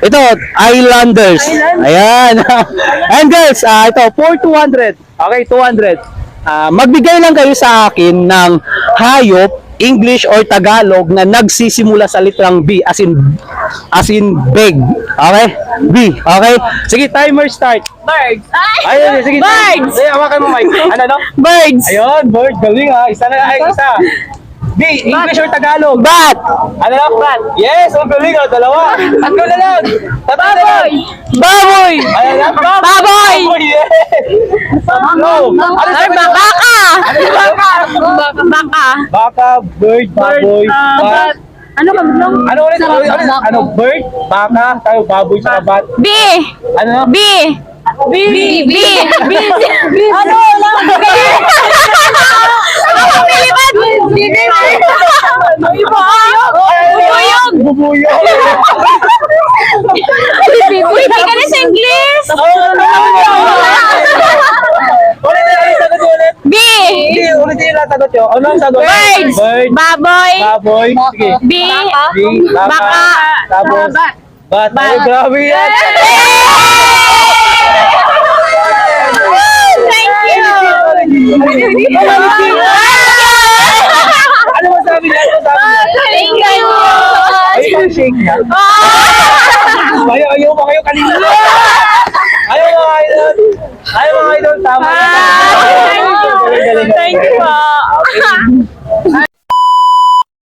Ito, Islanders. Ayan. And girls, ito, for 200. Okay, 200. Magbigay lang kayo sa akin ng hayop, English or Tagalog na nagsisimula sa litrang B as in beg. Okay? B. Okay? Sige, timer start. Birds. Ayun, sige. Birds. Sige, hawakan mo, Mike. Ano, no? Birds. Ayun, bird. Galing ha. Isa na, isa. B. English or Tagalog? Bat. Ano na? Bat. Yes, ang galing ha. Dalawa. Tatlo na lang. Tatlo na lang. Baboy. Ano na? Baboy. Yes. Tatlo. Ano sabi mo? Baka. Baka. Baka. Baka, bird, baboy, bat. Ano ka mo? Ano ulit? Ano? Bird, baka, tayo, baboy, saka bat. B. Ano? B. B. B. B. B. Ano lang? B. Ano pilipan? B. Bubuyog. Bubuyog. Uy, di ka na sa English. Ulit yung sagot ulit. B. Hindi, ulit yung sagot yun. Ano ang sagot? Birds. Bird, Baboy. baboy, sige. B. B, Baka. tapos, bat. Ay, grabe yan. Thank you. Ano masabi niya? Ano masabi niya? Thank you. Ay, shake niya. Ayaw mo kayo kanina. Ayaw mo kayo. Ayaw mo kayo. Tama. Thank you. Galing, galing, galing. Thank you po. Okay.